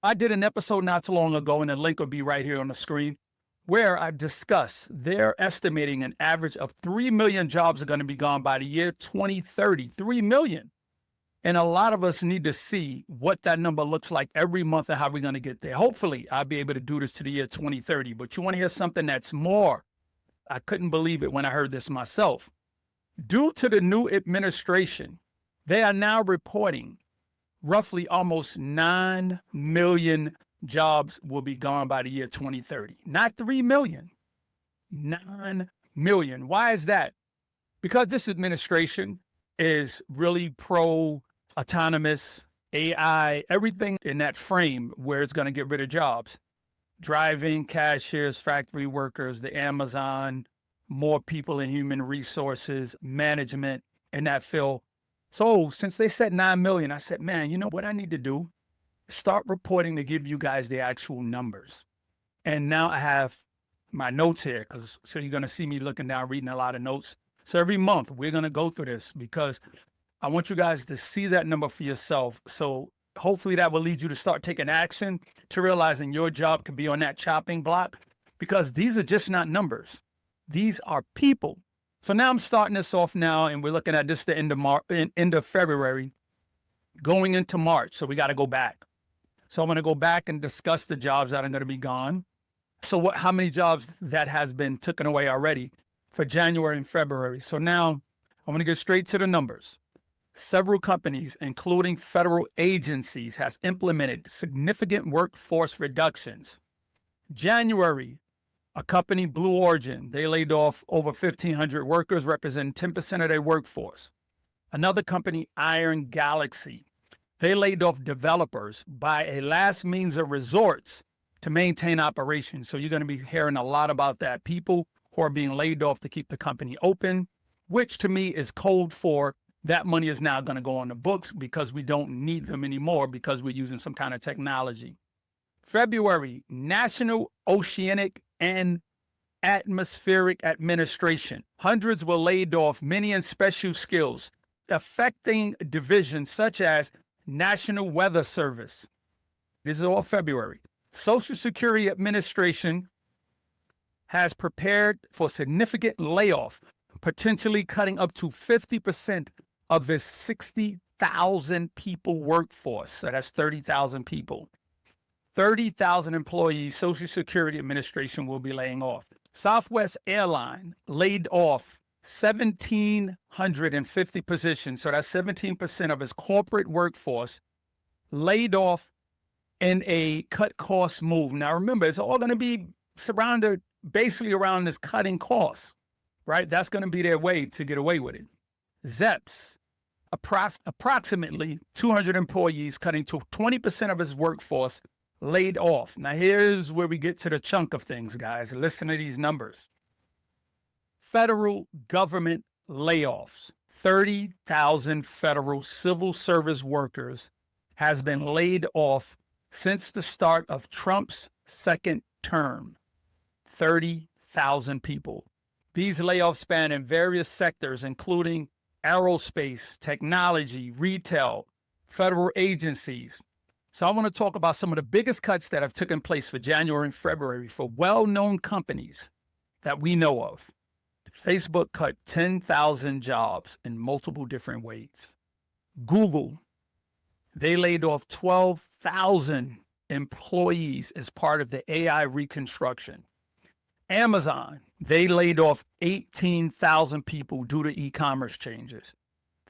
I did an episode not too long ago, and the link will be right here on the screen, where I discussed they're estimating an average of 3 million jobs are going to be gone by the year 2030. 3 million. And a lot of us need to see what that number looks like every month and how we're going to get there. Hopefully, I'll be able to do this to the year 2030. But you want to hear something that's more? I couldn't believe it when I heard this myself. Due to the new administration, they are now reporting roughly almost 9 million jobs will be gone by the year 2030. Not 3 million, 9 million. Why is that? Because this administration is really pro autonomous, AI, everything in that frame where it's going to get rid of jobs. Driving, cashiers, factory workers, the Amazon, more people in human resources, management in that field. So since they said 9 million, I said, man, you know what I need to do? Start reporting to give you guys the actual numbers. And now I have my notes here, so you're going to see me looking down, reading a lot of notes. So every month we're going to go through this because I want you guys to see that number for yourself. So hopefully that will lead you to start taking action, to realizing your job could be on that chopping block, because these are just not numbers. These are people. So now I'm starting this off now, and we're looking at this the end of February, going into March. So we got to go back. So I'm going to go back and discuss the jobs that are going to be gone. So how many jobs that has been taken away already for January and February. So now I'm going to get straight to the numbers. Several companies, including federal agencies, has implemented significant workforce reductions. January, a company, Blue Origin, they laid off over 1,500 workers, representing 10% of their workforce. Another company, Iron Galaxy, they laid off developers by a last means of resorts to maintain operations. So you're going to be hearing a lot about that. People who are being laid off to keep the company open, which to me is code for that money is now going to go on the books because we don't need them anymore because we're using some kind of technology. February, National Oceanic and Atmospheric Administration. Hundreds were laid off, many in special skills, affecting divisions such as National Weather Service. This is all February. Social Security Administration has prepared for significant layoff, potentially cutting up to 50% of its 60,000 people workforce. So that's 30,000 people. 30,000 employees Social Security Administration will be laying off. Southwest Airline laid off 1,750 positions. So that's 17% of its corporate workforce laid off in a cut cost move. Now, remember, it's all going to be surrounded basically around this cutting costs, right? That's going to be their way to get away with it. Zeps, approximately 200 employees, cutting to 20% of its workforce, laid off. Now, here's where we get to the chunk of things, guys. Listen to these numbers. Federal government layoffs. 30,000 federal civil service workers has been laid off since the start of Trump's second term. 30,000 people. These layoffs span in various sectors, including aerospace, technology, retail, federal agencies. So I want to talk about some of the biggest cuts that have taken place for January and February for well-known companies that we know of. Facebook cut 10,000 jobs in multiple different waves. Google, they laid off 12,000 employees as part of the AI reconstruction. Amazon, they laid off 18,000 people due to e-commerce changes.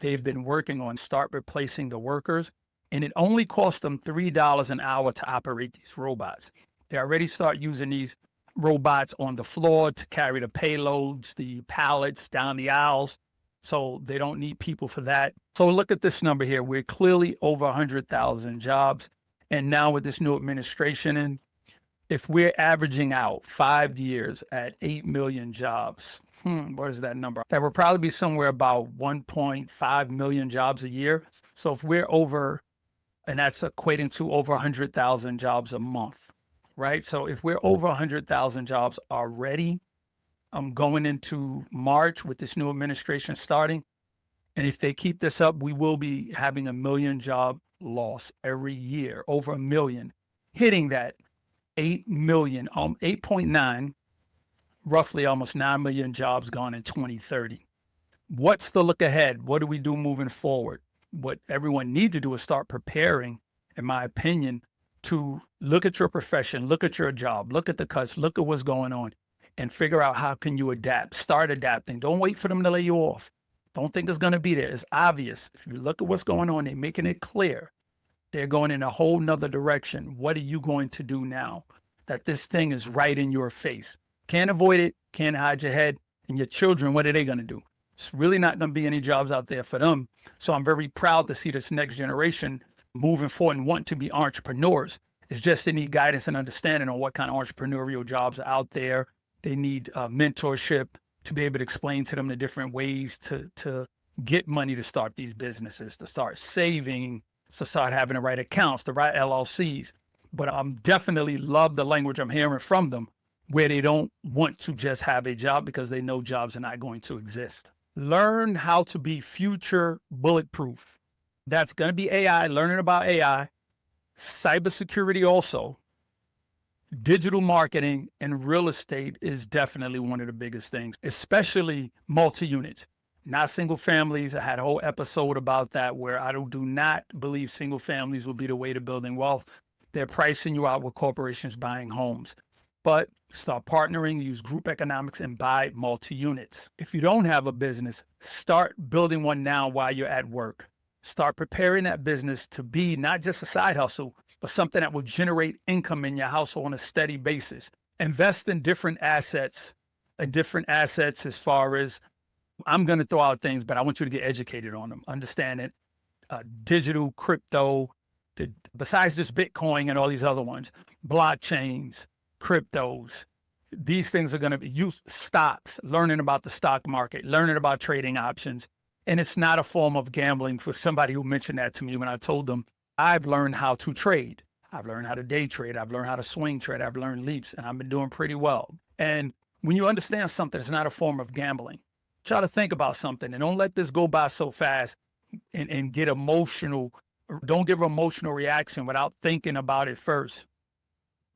They've been working on start replacing the workers, and it only cost them $3 an hour to operate these robots. They already start using these robots on the floor to carry the payloads, the pallets down the aisles, so they don't need people for that. So look at this number here. We're clearly over 100,000 jobs. And now with this new administration in, if we're averaging out 5 years at 8 million jobs, what is that number? That would probably be somewhere about 1.5 million jobs a year. So if we're over, and that's equating to over 100,000 jobs a month, right? So if we're over 100,000 jobs already, I'm going into March with this new administration starting. And if they keep this up, we will be having 1 million job loss every year, over 1 million. hitting that 8 million, 8.9, roughly almost 9 million jobs gone in 2030. What's the look ahead? What do we do moving forward? What everyone needs to do is start preparing, in my opinion, to look at your profession, look at your job, look at the cuts, look at what's going on, and figure out how can you adapt. Start adapting. Don't wait for them to lay you off. Don't think it's going to be there. It's obvious. If you look at what's going on, they're making it clear. They're going in a whole nother direction. What are you going to do now that this thing is right in your face? Can't avoid it. Can't hide your head. And your children, what are they going to do? It's really not going to be any jobs out there for them. So I'm very proud to see this next generation moving forward and want to be entrepreneurs. It's just they need guidance and understanding on what kind of entrepreneurial jobs are out there. They need mentorship to be able to explain to them the different ways to get money to start these businesses, to start saving, to start having the right accounts, the right LLCs. But I'm definitely love the language I'm hearing from them where they don't want to just have a job because they know jobs are not going to exist. Learn how to be future bulletproof. That's going to be AI, learning about AI, cybersecurity also. Digital marketing and real estate is definitely one of the biggest things, especially multi-units, not single families. I had a whole episode about that where I do not believe single families will be the way to building wealth. They're pricing you out with corporations buying homes. But start partnering, use group economics, and buy multi-units. If you don't have a business, start building one now while you're at work. Start preparing that business to be not just a side hustle, but something that will generate income in your household on a steady basis. Invest in different assets as far as, I'm going to throw out things, but I want you to get educated on them. Understand it. Digital, crypto, besides just Bitcoin and all these other ones, blockchains, cryptos. These things are going to be used, stocks, learning about the stock market, learning about trading options. And it's not a form of gambling for somebody who mentioned that to me when I told them, I've learned how to trade. I've learned how to day trade. I've learned how to swing trade. I've learned leaps, and I've been doing pretty well. And when you understand something, it's not a form of gambling. Try to think about something and don't let this go by so fast and get emotional. Don't give an emotional reaction without thinking about it first.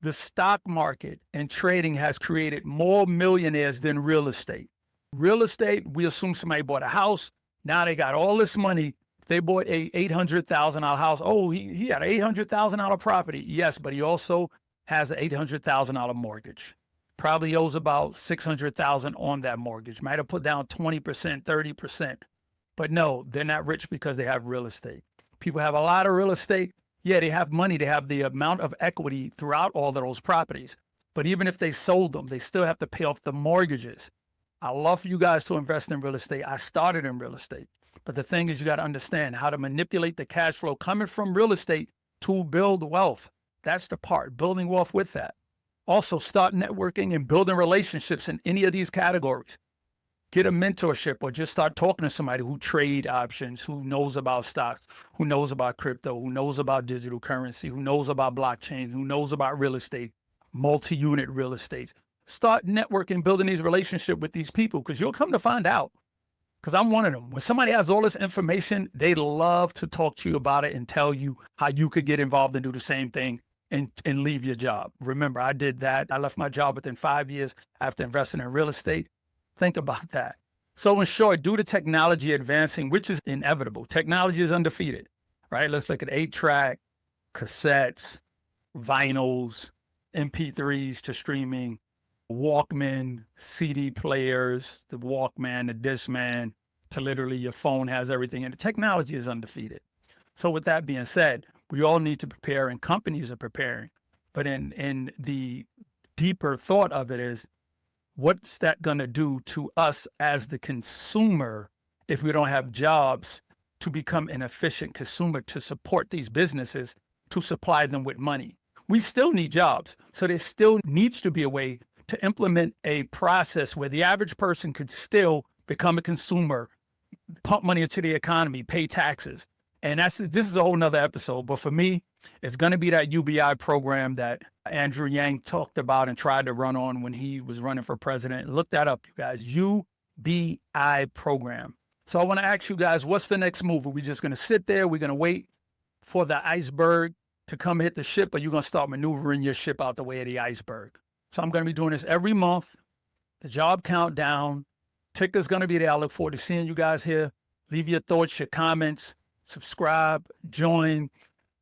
The stock market and trading has created more millionaires than real estate. Real estate, we assume somebody bought a house. Now they got all this money. They bought a $800,000 house. Oh, he had an $800,000 property. Yes, but he also has an $800,000 mortgage. Probably owes about $600,000 on that mortgage. Might have put down 20%, 30%. But no, they're not rich because they have real estate. People have a lot of real estate. Yeah, they have money. They have the amount of equity throughout all of those properties. But even if they sold them, they still have to pay off the mortgages. I love for you guys to invest in real estate. I started in real estate. But the thing is, you got to understand how to manipulate the cash flow coming from real estate to build wealth. That's the part, building wealth with that. Also, start networking and building relationships in any of these categories. Get a mentorship or just start talking to somebody who trade options, who knows about stocks, who knows about crypto, who knows about digital currency, who knows about blockchains, who knows about real estate, multi-unit real estate. Start networking, building these relationships with these people because you'll come to find out. Because I'm one of them. When somebody has all this information, they love to talk to you about it and tell you how you could get involved and do the same thing and leave your job. Remember, I did that. I left my job within 5 years after investing in real estate. Think about that. So in short, due to technology advancing, which is inevitable, technology is undefeated, right? Let's look at 8-track, cassettes, vinyls, MP3s to streaming, Walkman, CD players, the Walkman, the Discman, to literally your phone has everything. And the technology is undefeated. So with that being said, we all need to prepare and companies are preparing. But in the deeper thought of it is, what's that going to do to us as the consumer if we don't have jobs to become an efficient consumer to support these businesses, to supply them with money? We still need jobs. So there still needs to be a way to implement a process where the average person could still become a consumer, pump money into the economy, pay taxes. And this is a whole nother episode. But for me, it's going to be that UBI program that Andrew Yang talked about and tried to run on when he was running for president. Look that up, you guys. UBI program. So I want to ask you guys, what's the next move? Are we just going to sit there? We're going to wait for the iceberg to come hit the ship, or you're going to start maneuvering your ship out the way of the iceberg. So I'm going to be doing this every month. The job countdown. Ticker's going to be there. I look forward to seeing you guys here. Leave your thoughts, your comments, subscribe, join.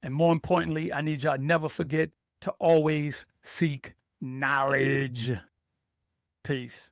And more importantly, I need y'all never forget to always seek knowledge. Peace.